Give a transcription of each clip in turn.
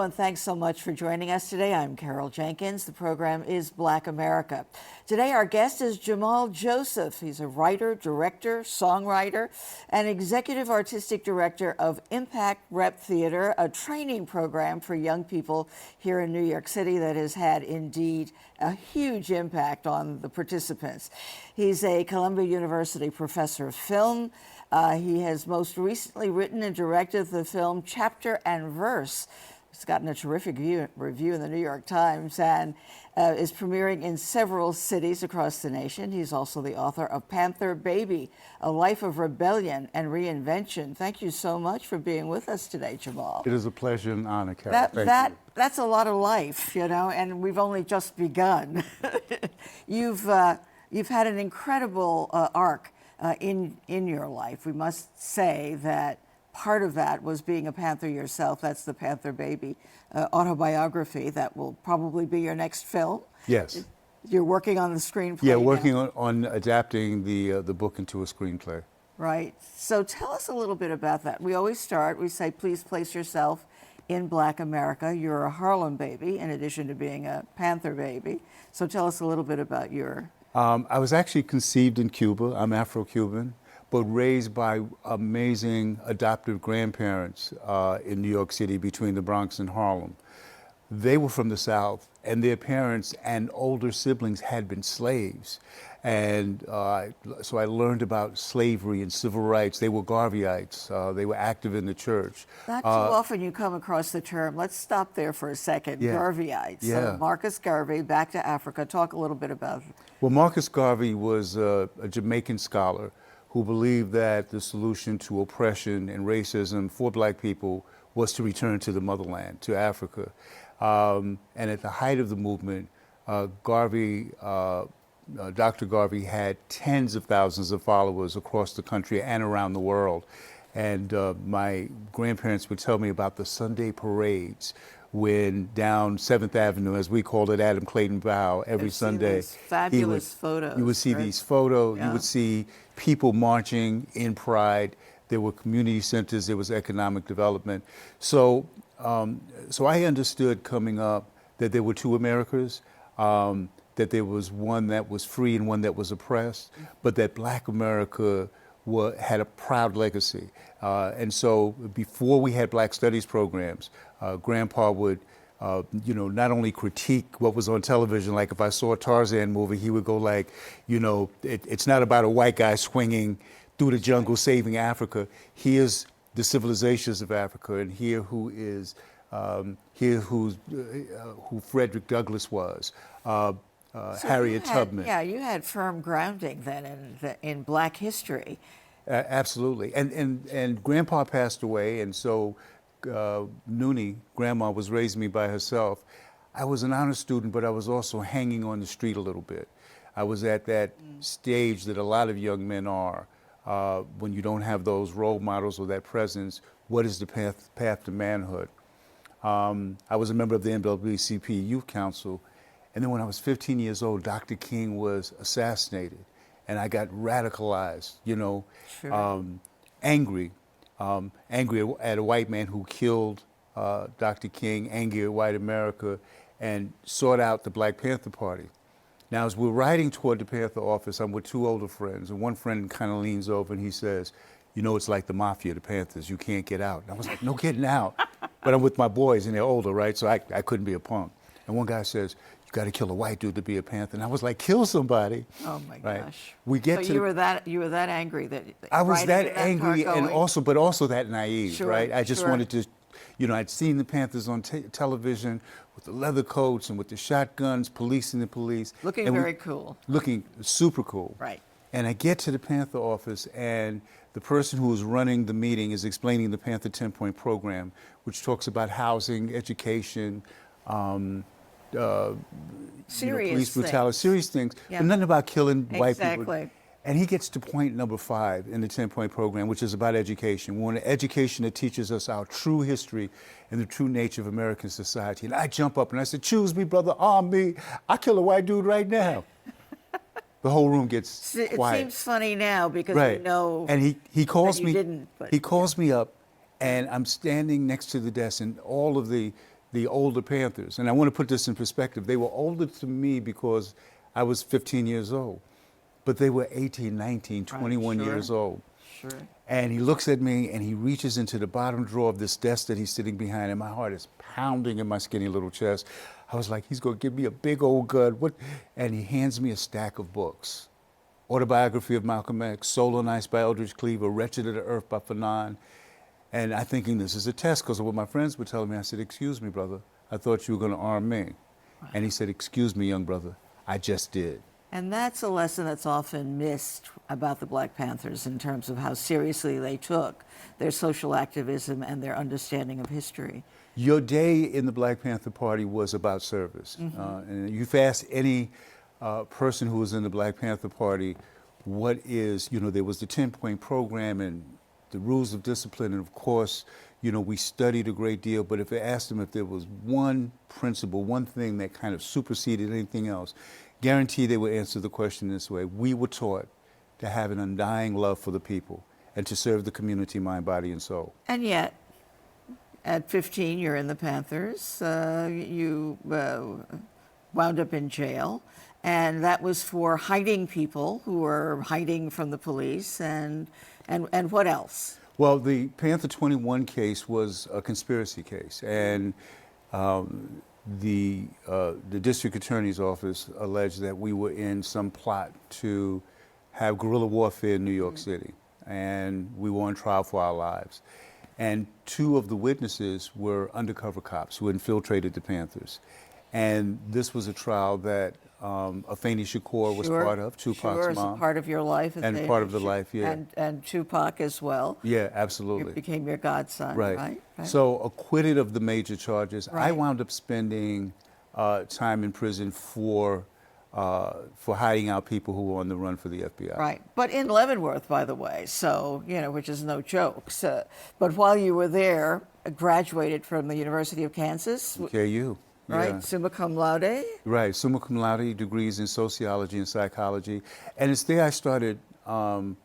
and thanks so much for joining us today. I'm Carol Jenkins. The program is Black America. Today, our guest is Jamal Joseph. He's a writer, director, songwriter, and executive artistic director of Impact Rep Theater, a training program for young people here in New York City that has had, indeed, a huge impact on the participants. He's a Columbia University professor of film. He has most recently written and directed the film Chapter and Verse. It's gotten a terrific review in the New York Times and is premiering in several cities across the nation. He's also the author of Panther Baby, A Life of Rebellion and Reinvention. Thank you so much for being with us today, Jamal. It is a pleasure and honor, Carol. That's a lot of life, you know, and we've only just begun. You've had an incredible arc in your life. We must say that part of that was being a Panther yourself. That's the Panther Baby autobiography that will probably be your next film. Yes. You're working on the screenplay. Yeah, working on adapting the book into a screenplay. Right. So tell us a little bit about that. We always start, we say, please place yourself in Black America. You're a Harlem baby in addition to being a Panther baby. So tell us a little bit about your... I was actually conceived in Cuba. I'm Afro-Cuban, but raised by amazing adoptive grandparents in New York City between the Bronx and Harlem. They were from the South, and their parents and older siblings had been slaves. And so I learned about slavery and civil rights. They were Garveyites. They were active in the church. Not too often you come across the term. Let's stop there for a second. Yeah. Garveyites. Yeah. So Marcus Garvey, back to Africa. Talk a little bit about it. Well, Marcus Garvey was a Jamaican scholar who believed that the solution to oppression and racism for Black people was to return to the motherland, to Africa. And at the height of the movement, Dr. Garvey had tens of thousands of followers across the country and around the world. And my grandparents would tell me about the Sunday parades when down 7th Avenue, as we called it, Adam Clayton Bow, every Sunday. Fabulous photos. You would see these photos, you would see people marching in pride. There were community centers, there was economic development. So I understood coming up that there were two Americas, that there was one that was free and one that was oppressed, but that Black America had a proud legacy. And so before we had Black Studies programs, Grandpa would not only critique what was on television, like if I saw a Tarzan movie, he would go like, it's not about a white guy swinging through the jungle saving Africa. Here's the civilizations of Africa, and who Frederick Douglass was, Harriet Tubman. Yeah, you had firm grounding then in Black history. Absolutely, and Grandpa passed away, and so Noonie, Grandma, was raising me by herself. I was an honor student, but I was also hanging on the street a little bit. I was at that stage that a lot of young men are. When you don't have those role models or that presence, what is the path to manhood? I was a member of the NAACP Youth Council, and then when I was 15 years old, Dr. King was assassinated, and I got radicalized, angry at a white man who killed Dr. King, angry at white America, and sought out the Black Panther Party. Now, as we're riding toward the Panther office, I'm with two older friends, and one friend kind of leans over and he says, it's like the mafia, the Panthers, you can't get out. And I was like, no getting out. But I'm with my boys, and they're older, right? So I couldn't be a punk. And one guy says, you got to kill a white dude to be a Panther. And I was like, kill somebody. Oh my gosh. You were that angry that I was that angry, and also that naive, right? I just wanted to, I'd seen the Panthers on television with the leather coats and with the shotguns, policing the police. Looking very cool. Looking super cool. Right. And I get to the Panther office, and the person who is running the meeting is explaining the Panther 10-point program, which talks about housing, education, police brutality, serious things, but nothing about killing white people. And he gets to point number 5 in the 10-point program, which is about education. We want an education that teaches us our true history and the true nature of American society. And I jump up and I said, choose me, brother, arm me. I kill a white dude right now. The whole room gets quiet. It seems funny now because we know. And he calls that you me. didn't, but, he calls me up, and I'm standing next to the desk, and all of the the older Panthers. And I want to put this in perspective. They were older to me because I was 15 years old, but they were 18, 19, 21 years old. Sure. And he looks at me and he reaches into the bottom drawer of this desk that he's sitting behind, and my heart is pounding in my skinny little chest. I was like, he's going to give me a big old gun. What? And he hands me a stack of books. Autobiography of Malcolm X, Soul on Ice by Eldridge Cleaver, Wretched of the Earth by Fanon. And I'm thinking this is a test because of what my friends were telling me. I said, excuse me, brother, I thought you were going to arm me. And he said, excuse me, young brother, I just did. And that's a lesson that's often missed about the Black Panthers in terms of how seriously they took their social activism and their understanding of history. Your day in the Black Panther Party was about service. And you've asked any person who was in the Black Panther Party, what is, there was the 10-point program and the rules of discipline, and of course, we studied a great deal, but if I asked them if there was one principle, one thing that kind of superseded anything else, guarantee they would answer the question this way. We were taught to have an undying love for the people and to serve the community, mind, body, and soul. And yet, at 15, you're in the Panthers. You wound up in jail, and that was for hiding people who were hiding from the police, and what else? Well, the Panther 21 case was a conspiracy case, and the district attorney's office alleged that we were in some plot to have guerrilla warfare in New York City, and we were on trial for our lives. And two of the witnesses were undercover cops who infiltrated the Panthers. And this was a trial that Afeni Shakur was part of, Tupac's sure, mom. As a part of your life. And part of the life, yeah. And Tupac as well. Yeah, absolutely. It became your godson, right? So acquitted of the major charges. Right. I wound up spending time in prison for hiding out people who were on the run for the FBI. Right, but in Leavenworth, by the way, so, which is no joke. So, but while you were there, graduated from the University of Kansas. KU. Right, Yeah. summa cum laude. Right, summa cum laude, degrees in sociology and psychology. And it's there I started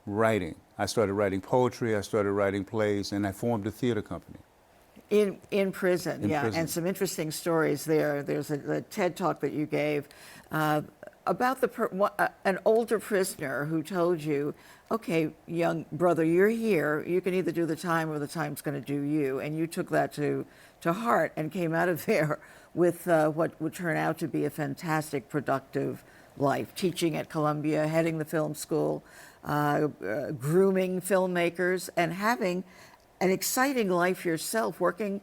writing. I started writing poetry, I started writing plays, and I formed a theater company. In prison, In yeah, prison. and some interesting stories there. There's a TED talk that you gave about an older prisoner who told you, okay, young brother, you're here. You can either do the time or the time's going to do you. And you took that to heart and came out of there with what would turn out to be a fantastic, productive life, teaching at Columbia, heading the film school, grooming filmmakers, and having an exciting life yourself, working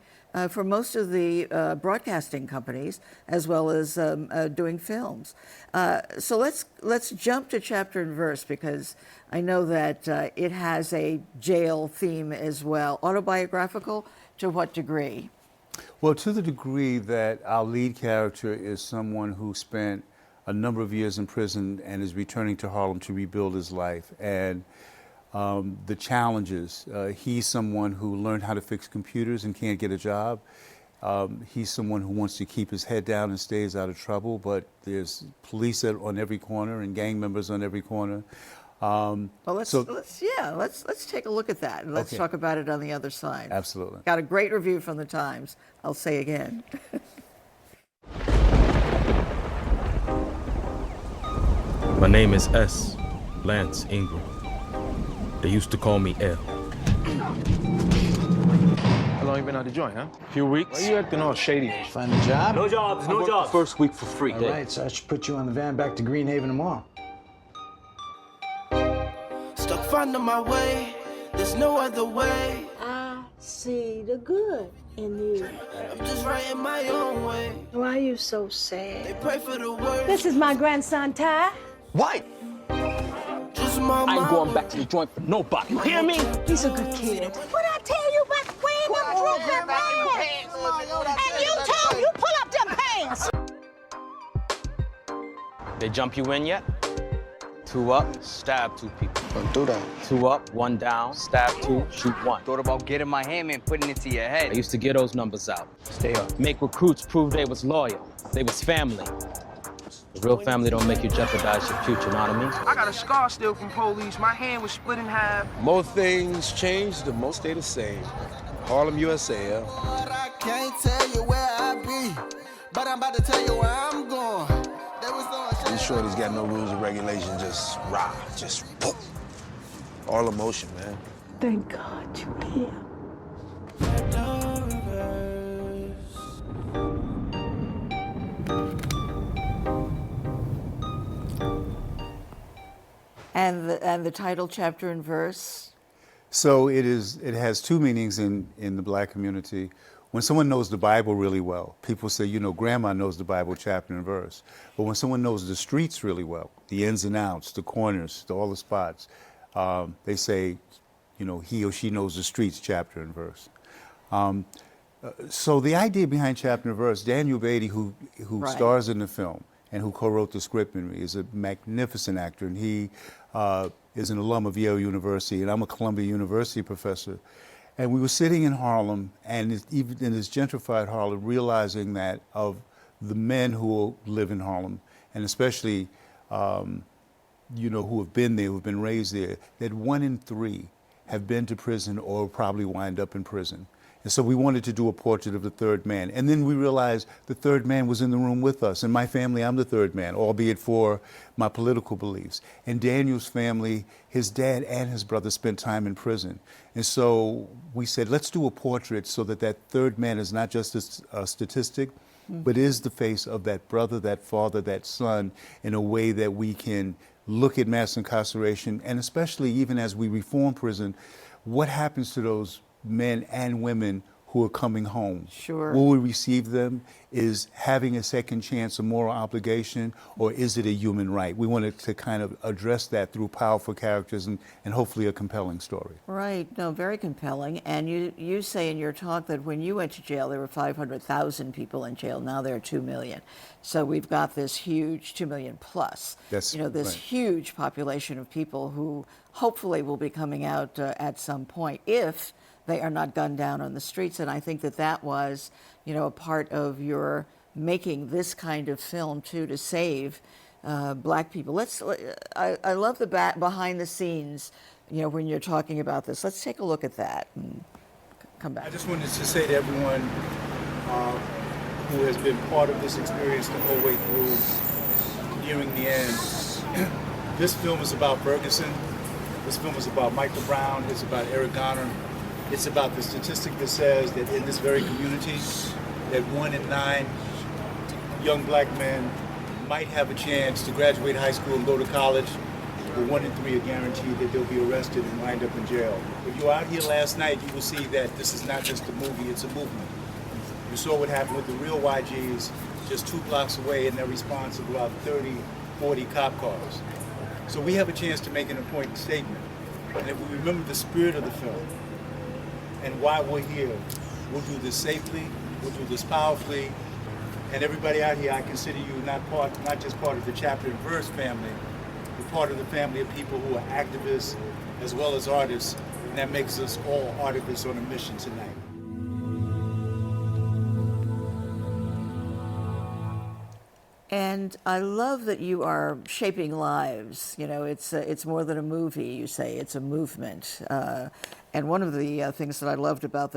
for most of the broadcasting companies, as well as doing films. So let's jump to chapter and verse, because I know that it has a jail theme as well. Autobiographical, to what degree? Well, to the degree that our lead character is someone who spent a number of years in prison and is returning to Harlem to rebuild his life. And the challenges. He's someone who learned how to fix computers and can't get a job. He's someone who wants to keep his head down and stays out of trouble, but there's police on every corner and gang members on every corner. Well, let's take a look at that, and let's talk about it on the other side. Absolutely. Got a great review from the Times, I'll say again. My name is S. Lance Ingram. They used to call me L. How long you been out the joint, huh? A few weeks. Why you acting all shady? Find a job? No jobs, no jobs. First week for free. All right, so I should put you on the van back to Greenhaven tomorrow. Stuck finding my way, there's no other way. I see the good in you. I'm just writing my own way. Why are you so They sad? pray for the worst. This is my grandson, Ty. Why? Just my I ain't mama. going back to the joint for nobody. You hear me? He's a good kid. What I tell you about wearing them pants? And you told me you pull up them pants. They jump you in yet? 2 up, stab 2 people. Don't do that. 2 up, 1 down, stab 2, shoot 1. Thought about getting my hammer and putting it to your I head. used to get those numbers out. Stay up. Make recruits prove they was loyal. They was family. The real family don't make you jeopardize your future, you know what I mean? I got a scar still from police. My hand was split in half. More things change, the most stay the same. Harlem, USA. I can't tell you where I've but I'm about to tell you where I'm going. These shorties got no rules or regulations, just rah, just poof. All emotion, man. Thank God you're here. And the title, chapter and verse? So it has two meanings in the black community. When someone knows the Bible really well, people say, you know, grandma knows the Bible chapter and verse. But when someone knows the streets really well, the ins and outs, the corners, all the spots, they say, you know, he or she knows the streets chapter and verse. So the idea behind chapter and verse, Daniel Beatty, who Right. stars in the film and who co-wrote the script with me, is a magnificent actor, and he is an alum of Yale University, and I'm a Columbia University professor. And we were sitting in Harlem, and even in this gentrified Harlem, realizing that of the men who live in Harlem, and especially, you know, who have been there, who've been raised there, that 1 in 3 have been to prison or probably wind up in prison. And so we wanted to do a portrait of the third man. And then we realized the third man was in the room with us. In my family, I'm the third man, albeit for my political beliefs. And Daniel's family, his dad and his brother spent time in prison. And so we said, let's do a portrait so that that third man is not just a statistic, but is the face of that brother, that father, that son, in a way that we can look at mass incarceration, and especially even as we reform prison, what happens to those men and women who are coming home? Sure. Will we receive them? Is having a second chance a moral obligation, or is it a human right? We wanted to kind of address that through powerful characters and hopefully a compelling story. Right, no, very compelling. And you say in your talk that when you went to jail, there were 500,000 people in jail. Now there are 2 million. So we've got this huge 2 million plus. That's you know, this right. huge population of people who hopefully will be coming out at some point if they are not gunned down on the streets. And I think that that was, you know, a part of your making this kind of film too, to save black people. I love the behind the scenes, you know, when you're talking about this. Let's take a look at that and come back. I just wanted to say to everyone who has been part of this experience the whole way through, nearing the end, this film is about Ferguson. This film is about Michael Brown. It's about Eric Garner. It's about the statistic that says that in this very community, that 1 in 9 young black men might have a chance to graduate high school and go to college, but 1 in 3 are guaranteed that they'll be arrested and wind up in jail. If you were out here last night, you will see that this is not just a movie, it's a movement. You saw what happened with the real YGs just 2 blocks away, and their response of about 30, 40 cop cars. So we have a chance to make an important statement. And if we remember the spirit of the film, and why we're here, we'll do this safely, we'll do this powerfully, and everybody out here, I consider you not just part of the chapter and verse family, but part of the family of people who are activists as well as artists, and that makes us all artists on a mission tonight. And I love that you are shaping lives. You know, it's more than a movie, you say, it's a movement. And one of the things that I loved about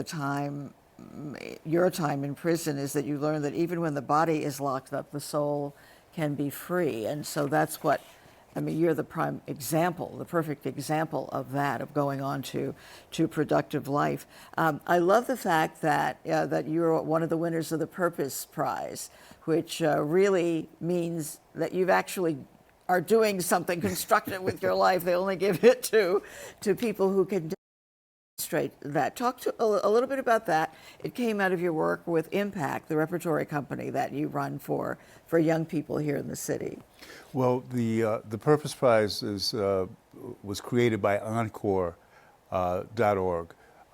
your time in prison, is that you learned that even when the body is locked up, the soul can be free. And so that's what, I mean, you're the prime example, the perfect example of that, of going on to productive life. I love the fact that that you're one of the winners of the Purpose Prize, which really means that you've actually are doing something constructive with your life. They only give it to people who can demonstrate that. Talk to a little bit about that. It came out of your work with Impact, the repertory company that you run for young people here in the city. Well, the Purpose Prize was created by Encore.org,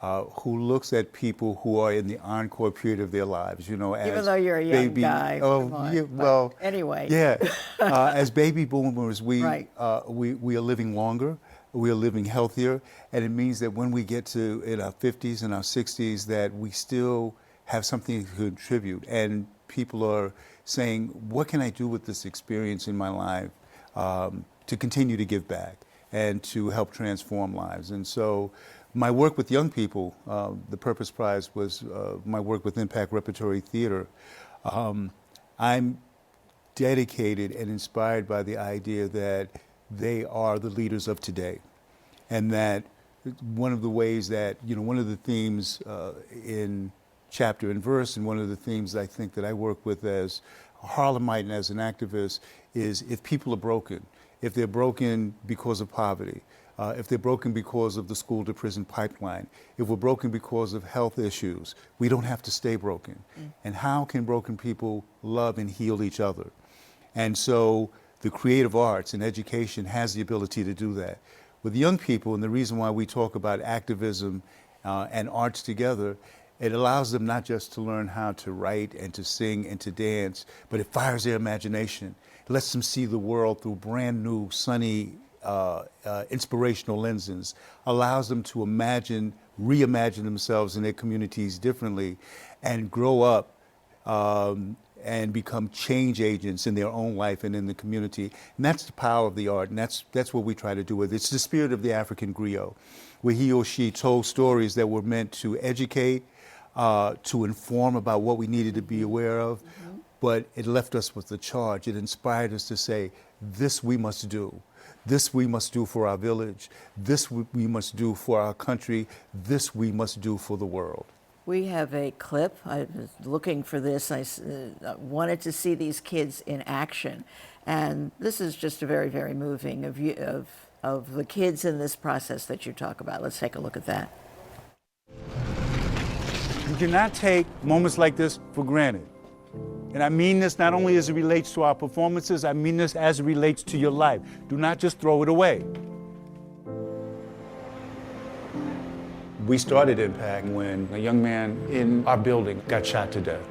who looks at people who are in the encore period of their lives. You know, as even though you're a young guy. Yeah, well, anyway. Yeah, as baby boomers, Right. we are living longer. We are living healthier, and it means that when we get to in our 50s and our 60s, that we still have something to contribute. And people are saying, what can I do with this experience in my life to continue to give back and to help transform lives? And so my work with young people, the Purpose Prize was my work with Impact Repertory Theater. I'm dedicated and inspired by the idea that they are the leaders of today. And that one of the ways that, one of the themes in chapter and verse, and one of the themes I think that I work with as a Harlemite and as an activist is if people are broken, if they're broken because of poverty, if they're broken because of the school to prison pipeline, if we're broken because of health issues, we don't have to stay broken. And how can broken people love and heal each other? And so the creative arts and education has the ability to do that. With young people, and the reason why we talk about activism and arts together, it allows them not just to learn how to write and to sing and to dance, but it fires their imagination. It lets them see the world through brand new, sunny, inspirational lenses, allows them to reimagine themselves and their communities differently, and grow up and become change agents in their own life and in the community. And that's the power of the art, and that's what we try to do with it. It's the spirit of the African griot, where he or she told stories that were meant to educate, to inform about what we needed to be aware of, but it left us with the charge. It inspired us to say, this we must do. This we must do for our village. This we must do for our country. This we must do for the world. We have a clip. I was looking for this. I wanted to see these kids in action. And this is just a very, very moving of the kids in this process that you talk about. Let's take a look at that. You cannot take moments like this for granted. And I mean this not only as it relates to our performances, I mean this as it relates to your life. Do not just throw it away. We started Impact when a young man in our building got shot to death.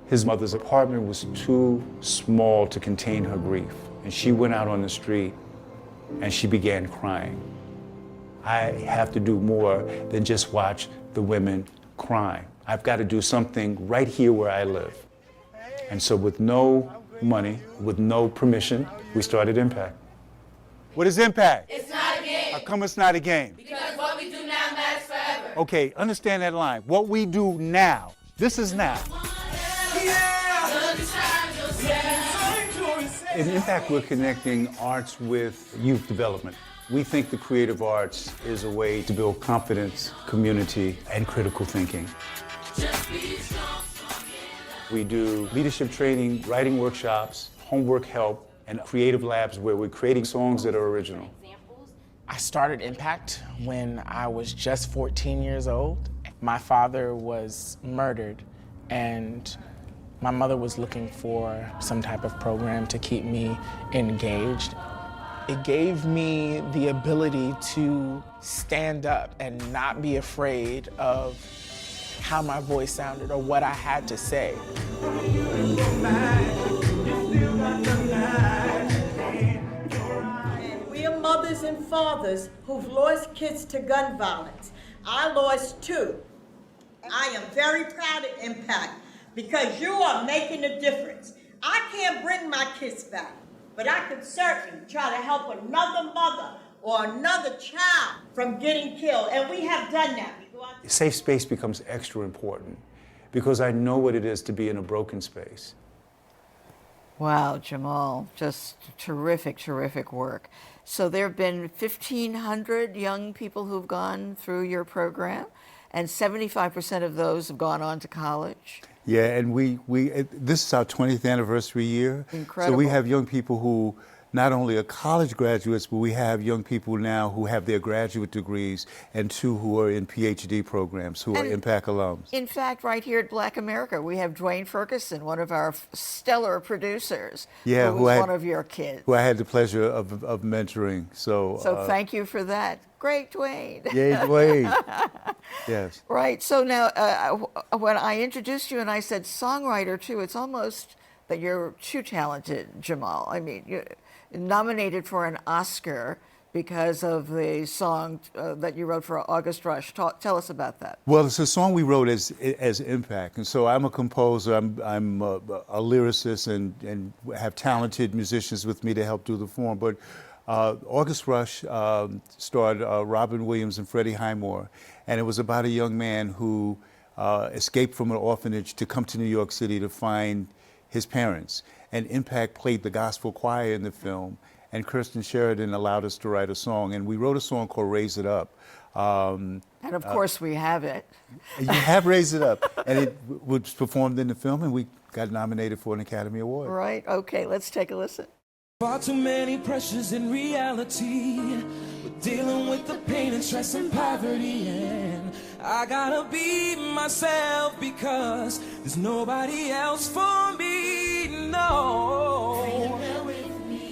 His mother's apartment was too small to contain her grief, and she went out on the street and she began crying. I have to do more than just watch the women crying. I've got to do something right here where I live. And so with no money, with no permission, we started Impact. What is Impact? It's not a game. How come it's not a game? Because what we do now matters forever. Okay, understand that line. What we do now, this is now. In Impact, we're connecting arts with youth development. We think the creative arts is a way to build confidence, community, and critical thinking. We do leadership training, writing workshops, homework help, and creative labs where we're creating songs that are original. I started Impact when I was just 14 years old. My father was murdered, and my mother was looking for some type of program to keep me engaged. It gave me the ability to stand up and not be afraid of how my voice sounded or what I had to say. We are mothers and fathers who've lost kids to gun violence. I lost 2. I am very proud of Impact because you are making a difference. I can't bring my kids back, but I could certainly try to help another mother or another child from getting killed, and we have done that. Safe space becomes extra important because I know what it is to be in a broken space. Wow, Jamal, just terrific, terrific work. So there have been 1,500 young people who've gone through your program, and 75% of those have gone on to college. Yeah, and this is our 20th anniversary year. Incredible. So we have young people who not only are college graduates, but we have young people now who have their graduate degrees and 2 who are in PhD programs, who are Impact alums. In fact, right here at Black America, we have Dwayne Ferguson, one of our stellar producers, yeah, who was one of your kids. Who I had the pleasure of mentoring. So thank you for that. Great, Dwayne. Yay, Dwayne. Yes. Right. So now, when I introduced you and I said songwriter too, it's almost that you're too talented, Jamal. I mean, you're nominated for an Oscar because of the song that you wrote for August Rush. Tell us about that. Well, it's a song we wrote as Impact, and so I'm a composer. I'm a lyricist, and have talented musicians with me to help do the form. But August Rush starred Robin Williams and Freddie Highmore, and it was about a young man who escaped from an orphanage to come to New York City to find his parents. And Impact played the gospel choir in the film, and Kirsten Sheridan allowed us to write a song. And we wrote a song called Raise It Up. And of course we have it. You have Raise It Up. And it was performed in the film, and we got nominated for an Academy Award. Right, okay, let's take a listen. Far too many pressures in reality. We're dealing with the pain and stress and poverty, and I gotta be myself because there's nobody else for me, no.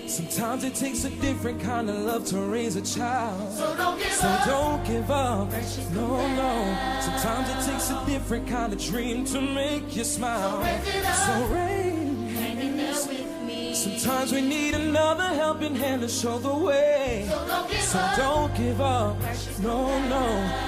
Sometimes it takes a different kind of love to raise a child. So don't give up. No. Sometimes it takes a different kind of dream to make you smile. So raise. Sometimes we need another helping hand to show the way. So don't give up. No.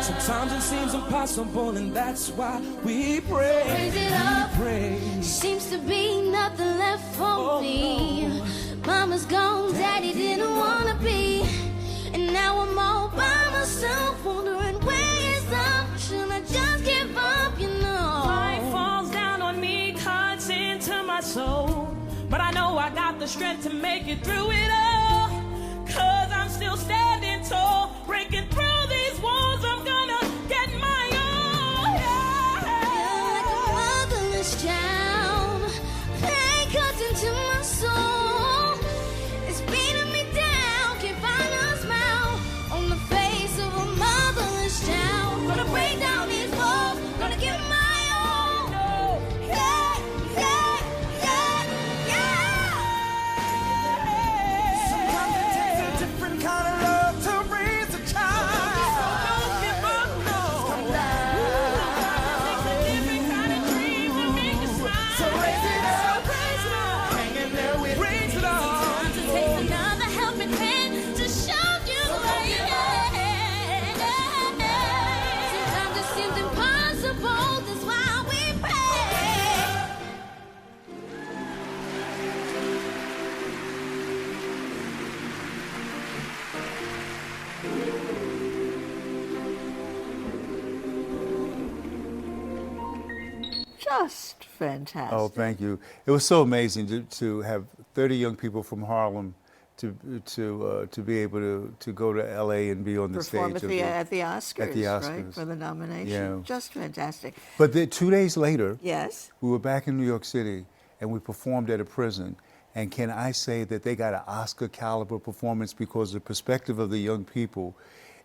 Sometimes it seems impossible, and that's why we pray. We pray. Seems to be nothing left for me. Mama's gone, daddy didn't wanna be. And now I'm all by myself, wondering where is up. Should I just give up, you know? Life falls down on me, cuts into my soul. But I know I got the strength to make it through it all. 'Cause I'm still standing tall, breaking through these walls, I'm gonna get my own. Feel like a motherless child, pain cuts into my soul. It's beating me down, can't find a smile on the face of a motherless child. Gonna break down these walls, gonna get my own. Yeah. Sometimes it takes a different kind of love to raise a child. So don't give up, no. Different kind of dream to make you smile. So raise it up. Hang in there with me. Raise it up. Sometimes it takes another helping hand to show you right. Sometimes it seems impossible, that's why we pray. Just fantastic. Oh, thank you. It was so amazing to have 30 young people from Harlem to be able to go to LA and be on the Perform stage at the Oscars, at the right, Oscars. for the nomination. Yeah. Just fantastic. But then 2 days later, Yes. we were back in New York City and we performed at a prison. And can I say that they got an Oscar caliber performance, because the perspective of the young people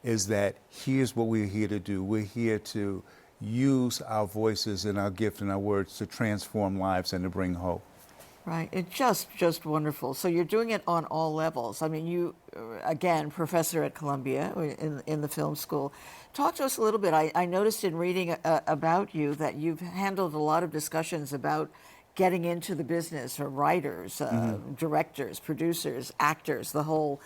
is that here's what we're here to do. We're here to use our voices and our gift and our words to transform lives and to bring hope. Right, it's just wonderful. So you're doing it on all levels. I mean, you, again, professor at Columbia in the film school. Talk to us a little bit. I noticed in reading about you that you've handled a lot of discussions about getting into the business for writers, directors, producers, actors, the whole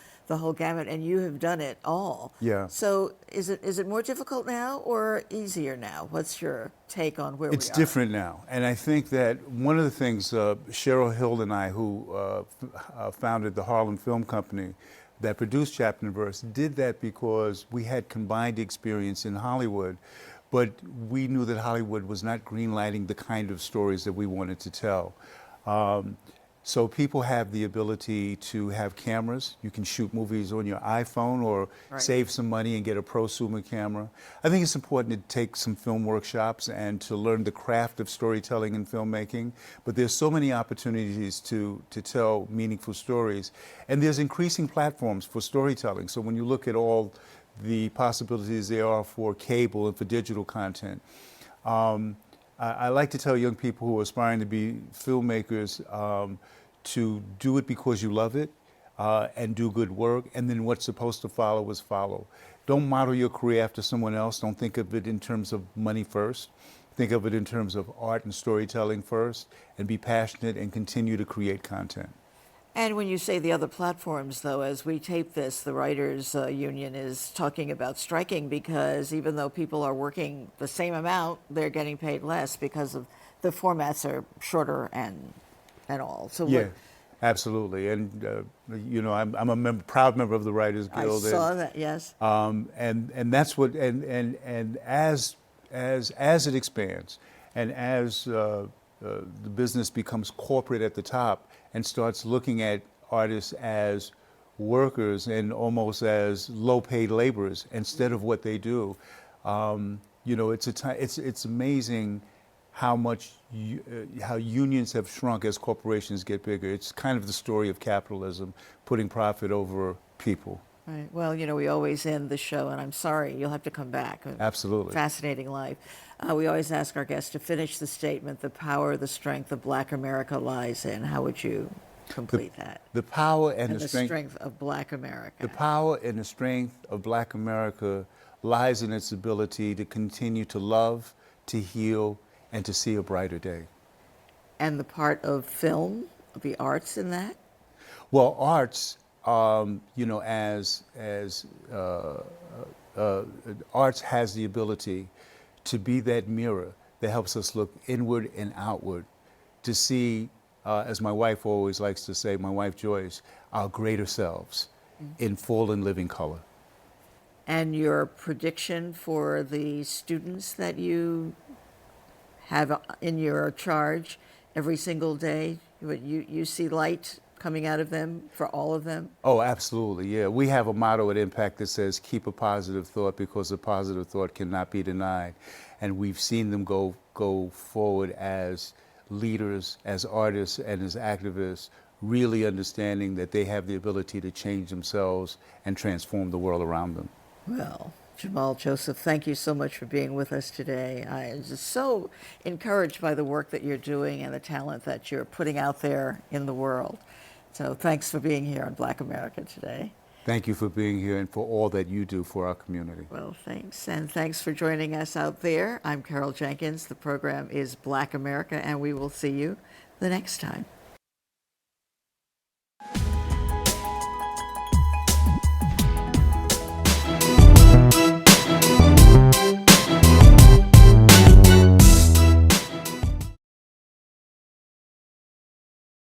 gamut, and you have done it all. Yeah. So is it more difficult now or easier now? What's your take on where we are? It's different now. And I think that one of the things, Cheryl Hill and I, who founded the Harlem Film Company that produced Chapter and Verse, did that because we had combined experience in Hollywood, but we knew that Hollywood was not greenlighting the kind of stories that we wanted to tell. So people have the ability to have cameras. You can shoot movies on your iPhone or save some money and get a prosumer camera. I think it's important to take some film workshops and to learn the craft of storytelling and filmmaking. But there's so many opportunities to tell meaningful stories. And there's increasing platforms for storytelling. So when you look at all the possibilities there are for cable and for digital content, I like to tell young people who are aspiring to be filmmakers to do it because you love it and do good work, and then what's supposed to follow is follow. Don't model your career after someone else. Don't think of it in terms of money first. Think of it in terms of art and storytelling first, and be passionate and continue to create content. And when you say the other platforms, though, as we tape this, the Writers Union is talking about striking because even though people are working the same amount, they're getting paid less because of the formats are shorter and all. So yeah, absolutely. And you know, I'm a proud member of the Writers Guild. I saw that. Yes. And that's what and as it expands, and as the business becomes corporate at the top and starts looking at artists as workers and almost as low-paid laborers instead of what they do. You know, it's amazing how much how unions have shrunk as corporations get bigger. It's kind of the story of capitalism, putting profit over people. Right. Well, you know, we always end the show, and I'm sorry, you'll have to come back. Absolutely. Fascinating life. We always ask our guests to finish the statement, the power, the strength of Black America lies in. How would you complete that? The power and the strength of Black America. The power and the strength of Black America lies in its ability to continue to love, to heal, and to see a brighter day. And the part of film, the arts in that? Well, arts, you know, arts has the ability to be that mirror that helps us look inward and outward, to see, as my wife always likes to say, my wife Joyce, our greater selves in full and living color. And your prediction for the students that you have in your charge every single day, you see light coming out of them for all of them? Oh, absolutely, yeah. We have a motto at Impact that says, keep a positive thought because a positive thought cannot be denied. And we've seen them go forward as leaders, as artists, and as activists, really understanding that they have the ability to change themselves and transform the world around them. Well, Jamal Joseph, thank you so much for being with us today. I am just so encouraged by the work that you're doing and the talent that you're putting out there in the world. So thanks for being here on Black America today. Thank you for being here and for all that you do for our community. Well, thanks. And thanks for joining us out there. I'm Carol Jenkins. The program is Black America, and we will see you the next time.